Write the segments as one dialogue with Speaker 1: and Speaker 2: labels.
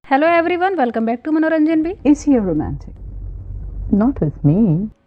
Speaker 1: Hello everyone, welcome back to Manoranjan Bhi.
Speaker 2: Is he a romantic? Not with me.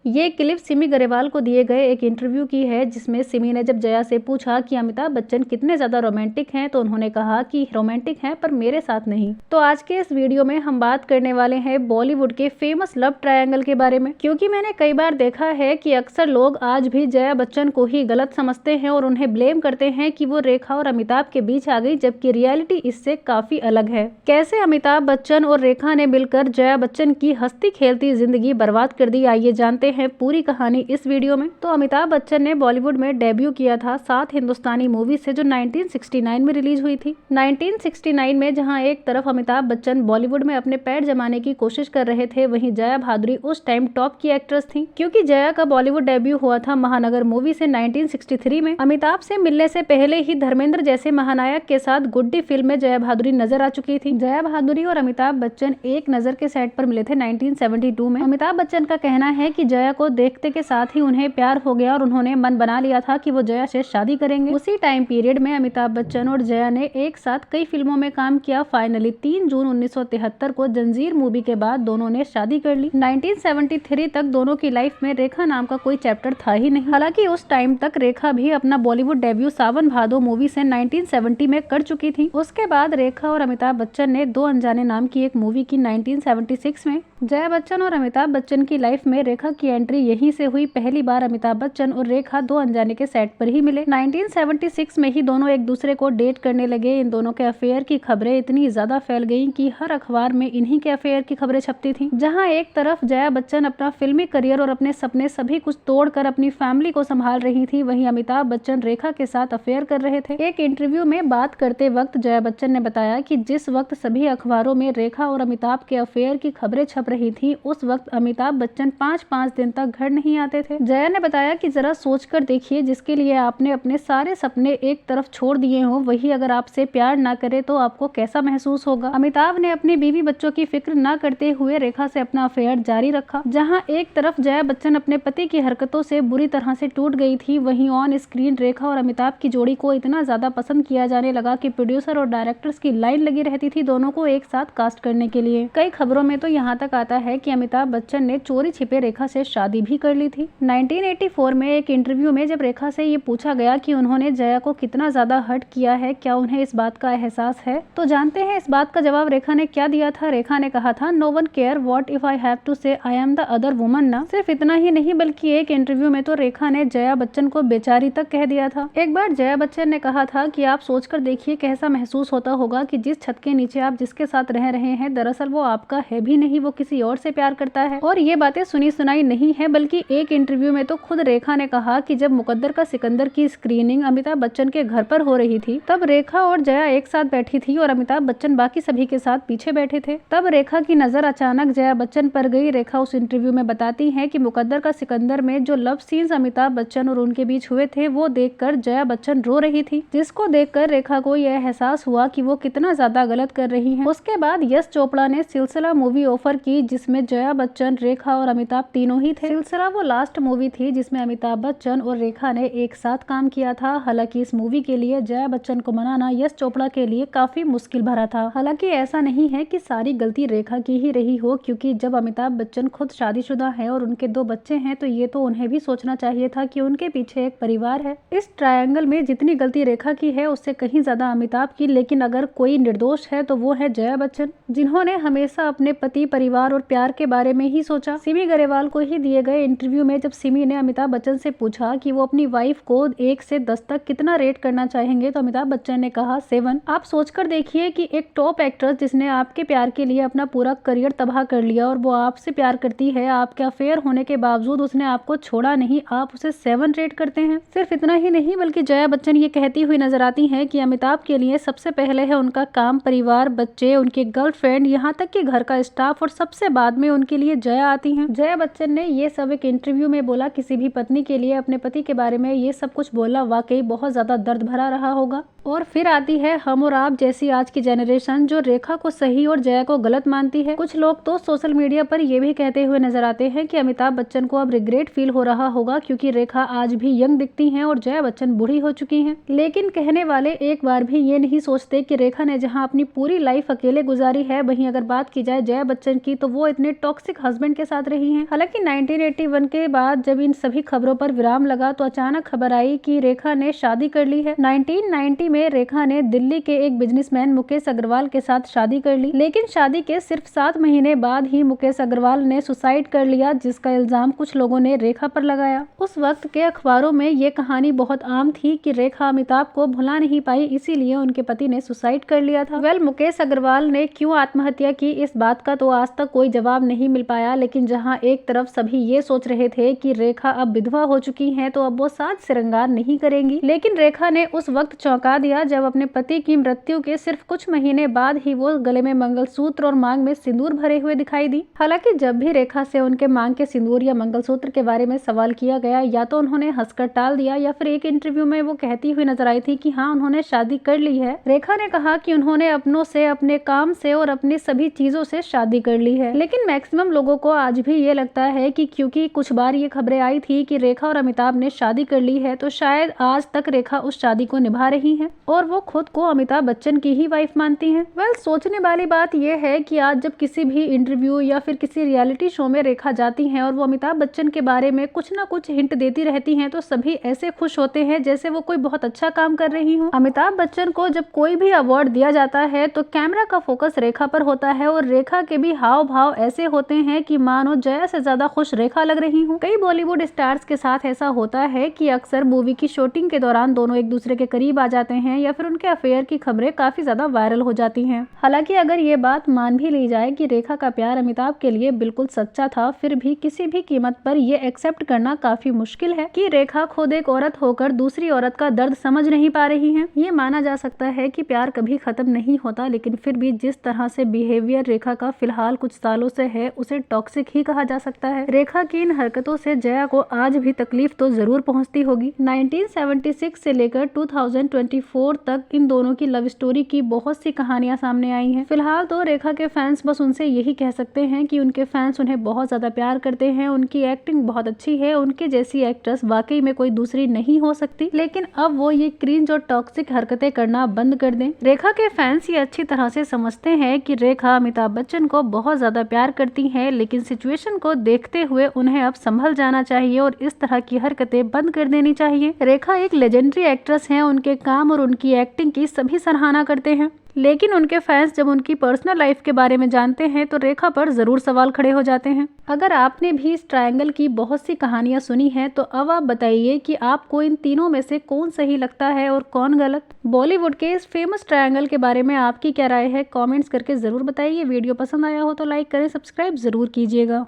Speaker 1: ये clip Simi Grewal को दिए गए एक इंटरव्यू की है, जिसमें सिमी ने जब जया से पूछा कि अमिताभ बच्चन कितने ज्यादा रोमांटिक हैं, तो उन्होंने कहा कि रोमांटिक हैं पर मेरे साथ नहीं। तो आज के इस वीडियो में हम बात करने वाले हैं बॉलीवुड के फेमस लव ट्रायंगल के बारे में, क्योंकि मैंने कई बार देखा है कि अक्सर लोग आज भी जया बच्चन को ही गलत समझते हैं और उन्हें ब्लेम करते हैं कि वो रेखा और अमिताभ के बीच आ गई, जबकि रियलिटी इससे काफी अलग है। कैसे अमिताभ बच्चन और रेखा ने मिलकर जया बच्चन की हंसती खेलती जिंदगी बर्बाद कर दी, आइए जानते हैं पूरी कहानी इस वीडियो में। तो अमिताभ बच्चन ने बॉलीवुड में डेब्यू किया था 7 हिंदुस्तानी मूवी से, जो 1969 में रिलीज हुई थी। 1969 में जहां एक तरफ अमिताभ बच्चन बॉलीवुड में अपने पैर जमाने की कोशिश कर रहे थे, वहीं जया भादुरी उस टाइम टॉप की एक्ट्रेस थी, क्योंकि जया का बॉलीवुड डेब्यू हुआ था महानगर मूवी से 1963 में। अमिताभ से मिलने से पहले ही धर्मेंद्र जैसे महानायक के साथ गुड्डी फिल्म में जया भादुरी नजर आ चुकी थी। जया भादुरी और अमिताभ बच्चन एक नजर के सेट पर मिले थे 1972 में। अमिताभ बच्चन का कहना है कि जया को देखते के साथ ही उन्हें प्यार हो गया और उन्होंने मन बना लिया था कि वो जया से शादी करेंगे। उसी टाइम पीरियड में अमिताभ बच्चन और जया ने एक साथ कई फिल्मों में काम किया। फाइनली 3 जून 1973 को जंजीर मूवी के बाद दोनों ने शादी कर ली। 1973 तक दोनों की लाइफ में रेखा नाम का कोई चैप्टर था ही नहीं। हालांकि उस टाइम तक रेखा भी अपना बॉलीवुड डेब्यू सावन भादो मूवी से 1970 में कर चुकी थी। उसके बाद रेखा और अमिताभ बच्चन ने दो अनजाने नाम की एक मूवी की 1976 में। जया बच्चन और अमिताभ बच्चन की लाइफ में रेखा की एंट्री यहीं से हुई। पहली बार अमिताभ बच्चन और रेखा दो अनजाने के सेट पर ही मिले। 1976 में ही दोनों एक दूसरे को डेट करने लगे। इन दोनों के अफेयर की खबरें इतनी ज्यादा फैल गईं कि हर अखबार में इन्हीं के अफेयर की खबरें छपती थीं। जहां एक तरफ जया बच्चन अपना फिल्मी करियर और अपने सपने सभी कुछ तोड़कर अपनी फैमिली को संभाल रही थी, वहीं अमिताभ बच्चन रेखा के साथ अफेयर कर रहे थे। एक इंटरव्यू में बात करते वक्त जया बच्चन ने बताया कि जिस वक्त सभी अखबारों में रेखा और अमिताभ के अफेयर की खबरें छप रही थी, उस वक्त अमिताभ बच्चन 5-5 दिन तक घर नहीं आते थे। जया ने बताया कि जरा सोचकर देखिए, जिसके लिए आपने अपने सारे सपने एक तरफ छोड़ दिए हो, वही अगर आपसे प्यार ना करे तो आपको कैसा महसूस होगा। अमिताभ ने अपनी बीवी बच्चों की फिक्र ना करते हुए रेखा से अपना अफेयर जारी रखा। जहां एक तरफ जया बच्चन अपने पति की हरकतों से बुरी तरह से टूट गई थी, वहीं ऑन स्क्रीन रेखा और अमिताभ की जोड़ी को इतना ज्यादा पसंद किया जाने लगा कि प्रोड्यूसर और डायरेक्टर्स की लाइन लगी रहती थी दोनों को एक साथ कास्ट करने के लिए। कई खबरों में तो यहाँ तक आता है कि अमिताभ बच्चन ने चोरी छिपे रेखा से शादी भी कर ली थी। 1984 में एक इंटरव्यू में जब रेखा से ये पूछा गया कि उन्होंने जया को कितना ज्यादा हर्ट किया है, क्या उन्हें इस बात का एहसास है, तो जानते हैं इस बात का जवाब रेखा ने क्या दिया था। रेखा ने कहा था, no one care what if I have to say I am the other woman ना। सिर्फ इतना ही नहीं, बल्कि एक इंटरव्यू में तो रेखा ने जया बच्चन को बेचारी तक कह दिया था। एक बार जया बच्चन ने कहा था कि आप सोचकर देखिए कैसा महसूस होता होगा कि जिस छत के नीचे आप जिसके साथ रह रहे हैं, दरअसल वो आपका है भी नहीं, वो किसी और से प्यार करता है। और ये बातें सुनी सुनाई नहीं है, बल्कि एक इंटरव्यू में तो खुद रेखा ने कहा कि जब मुकद्दर का सिकंदर की स्क्रीनिंग अमिताभ बच्चन के घर पर हो रही थी, तब रेखा और जया एक साथ बैठी थी और अमिताभ बच्चन बाकी सभी के साथ पीछे बैठे थे। तब रेखा की नजर अचानक जया बच्चन पर गई। रेखा उस इंटरव्यू में बताती हैं कि मुकद्दर का सिकंदर में जो लव सीन्स अमिताभ बच्चन और उनके बीच हुए थे, वो देखकर जया बच्चन रो रही थी, जिसको देखकर रेखा को यह एहसास हुआ कि वो कितना ज्यादा गलत कर रही हैं। उसके बाद यश चोपड़ा ने सिलसिला मूवी ऑफर की, जिसमें जया बच्चन, रेखा और अमिताभ तीनों ही थे। सिलसिला वो लास्ट मूवी थी जिसमें अमिताभ बच्चन और रेखा ने एक साथ काम किया था। हालांकि इस मूवी के लिए जया बच्चन को मनाना यश चोपड़ा के लिए काफी मुश्किल भरा था। हालांकि ऐसा नहीं है कि सारी गलती रेखा की ही रही हो, क्योंकि जब अमिताभ बच्चन खुद शादीशुदा हैं और उनके 2 बच्चे हैं, तो ये तो उन्हें भी सोचना चाहिए था कि उनके पीछे एक परिवार है। इस ट्रायंगल में जितनी गलती रेखा की है, उससे कहीं ज्यादा अमिताभ की। लेकिन अगर कोई निर्दोष है तो वो है जया बच्चन, जिन्होंने हमेशा अपने पति, परिवार और प्यार के बारे में ही सोचा। सिमी ग्रेवाल को ही दिए गए इंटरव्यू में जब सिमी ने अमिताभ बच्चन से पूछा कि वो अपनी वाइफ को 1 से 10 तक कितना रेट करना चाहेंगे, तो अमिताभ बच्चन ने कहा 7। आप सोचकर देखिए कि एक टॉप एक्ट्रेस जिसने आपके प्यार के लिए अपना पूरा करियर तबाह कर लिया और वो आपसे प्यार करती है, आपके अफेयर होने के बावजूद उसने आपको छोड़ा नहीं, आप उसे 7 रेट करते हैं। सिर्फ इतना ही नहीं, बल्कि जया बच्चन ये कहती हुई नजर आती है कि अमिताभ के लिए सबसे पहले है उनका काम, परिवार, बच्चे, उनके गर्लफ्रेंड, यहाँ तक कि घर का स्टाफ, और सबसे बाद में उनके लिए जया आती है। जया बच्चन ने ये सब एक इंटरव्यू में बोला। किसी भी पत्नी के लिए अपने पति के बारे में ये सब कुछ बोलना वाकई बहुत ज्यादा दर्द भरा रहा होगा। और फिर आती है हम और आप जैसी आज की जनरेशन, जो रेखा को सही और जया को गलत मानती है। कुछ लोग तो सोशल मीडिया पर ये भी कहते हुए नजर आते हैं कि अमिताभ बच्चन को अब रिग्रेट फील हो रहा होगा क्योंकि रेखा आज भी यंग दिखती हैं और जया बच्चन बूढ़ी हो चुकी हैं। लेकिन कहने वाले एक बार भी ये नहीं सोचते कि रेखा ने जहां अपनी पूरी लाइफ अकेले गुजारी है, वहीं अगर बात की जाए जया बच्चन की तो वो इतने टॉक्सिक हस्बैंड के साथ रही हैं। हालांकि 1981 के बाद जब इन सभी खबरों पर विराम लगा तो अचानक खबर आई कि रेखा ने शादी कर ली है। 1990 में रेखा ने दिल्ली के एक बिजनेसमैन मुकेश अग्रवाल के साथ शादी कर ली, लेकिन शादी के सिर्फ 7 महीने बाद ही मुकेश अग्रवाल ने सुसाइड कर लिया, जिसका इल्जाम कुछ लोगों ने रेखा पर लगाया। उस वक्त के अखबारों में ये कहानी बहुत आम थी कि रेखा अमिताभ को भुला नहीं पाई, इसीलिए उनके पति ने सुसाइड कर लिया था। मुकेश अग्रवाल ने क्यों आत्महत्या की, इस बात का तो आज तक कोई जवाब नहीं मिल पाया। लेकिन जहां एक तरफ सभी ये सोच रहे थे कि रेखा अब विधवा हो चुकी हैं तो अब वो साज श्रृंगार नहीं करेंगी, लेकिन रेखा ने उस वक्त चौंका दिया जब अपने पति की मृत्यु के सिर्फ कुछ महीने बाद ही वो गले में मंगलसूत्र और मांग में सिंदूर भरे हुए दिखाई दी। हालांकि जब भी रेखा से उनके मांग के सिंदूर या मंगलसूत्र के बारे में सवाल किया गया, या तो उन्होंने हंसकर टाल दिया या फिर एक इंटरव्यू में वो कहती हुई नजर आई थी कि हाँ उन्होंने शादी कर ली है। रेखा ने कहा कि उन्होंने अपनों से, अपने काम से और अपनी सभी चीजों से शादी कर ली है। लेकिन मैक्सिमम लोगों को आज भी ये लगता है कि क्योंकि कुछ बार ये खबरें आई थी कि रेखा और अमिताभ ने शादी कर ली है तो शायद आज तक रेखा उस शादी को निभा रही हैं और वो खुद को अमिताभ बच्चन की ही वाइफ मानती हैं। सोचने वाली बात यह है कि आज जब किसी भी इंटरव्यू या फिर किसी रियलिटी शो में रेखा जाती हैं और वो अमिताभ बच्चन के बारे में कुछ ना कुछ हिंट देती रहती हैं तो सभी ऐसे खुश होते हैं जैसे वो कोई बहुत अच्छा काम कर रही हो। अमिताभ बच्चन को जब कोई भी अवार्ड दिया जाता है तो कैमरा का फोकस रेखा पर होता है और रेखा के भी हाव भाव ऐसे होते हैं कि मानो जया से ज्यादा खुश रेखा लग रही हूँ। कई बॉलीवुड स्टार्स के साथ ऐसा होता है कि अक्सर मूवी की शूटिंग के दौरान दोनों एक दूसरे के करीब आ जाते हैं या फिर उनके अफेयर की खबरें काफी ज्यादा वायरल हो जाती हैं। हालांकि अगर ये बात मान भी ली जाए कि रेखा का प्यार अमिताभ के लिए बिल्कुल सच्चा था, फिर भी किसी भी कीमत पर ये एक्सेप्ट करना काफी मुश्किल है कि रेखा खुद एक औरत होकर दूसरी औरत का दर्द समझ नहीं पा रही है। ये माना जा सकता है कि प्यार कभी खत्म नहीं होता, लेकिन फिर भी जिस तरह से बिहेवियर रेखा का फिलहाल कुछ सालों से है उसे टॉक्सिक ही कहा जा सकता है। रेखा की इन हरकतों से जया को आज भी तकलीफ तो जरूर पहुंचती होगी। 1976 से लेकर 2024 तक इन दोनों की लव स्टोरी की बहुत सी कहानियां सामने आई हैं। फिलहाल तो रेखा के फैंस बस उनसे यही कह सकते हैं कि उनके फैंस उन्हें बहुत ज्यादा प्यार करते हैं, उनकी एक्टिंग बहुत अच्छी है, उनके जैसी एक्ट्रेस वाकई में कोई दूसरी नहीं हो सकती। लेकिन अब वो ये क्रिंज और टॉक्सिक हरकतें करना बंद कर दें। रेखा के फैंस ये अच्छी तरह से समझते हैं कि रेखा अमिताभ बच्चन को बहुत ज्यादा प्यार करती हैं, लेकिन सिचुएशन को देखते हुए उन्हें अब संभल जाना चाहिए और इस तरह की हरकतें बंद कर देनी चाहिए। रेखा एक लेजेंडरी एक्ट्रेस हैं, उनके काम और उनकी एक्टिंग की सभी सराहना करते हैं, लेकिन उनके फैंस जब उनकी पर्सनल लाइफ के बारे में जानते हैं तो रेखा पर जरूर सवाल खड़े हो जाते हैं। अगर आपने भी इस ट्रायंगल की बहुत सी कहानियां सुनी हैं तो अब आप बताइए कि आपको इन तीनों में से कौन सही लगता है और कौन गलत। बॉलीवुड के इस फेमस ट्रायंगल के बारे में आपकी क्या राय है, कमेंट्स करके जरूर बताइए। वीडियो पसंद आया हो तो लाइक करें, सब्सक्राइब जरूर कीजिएगा।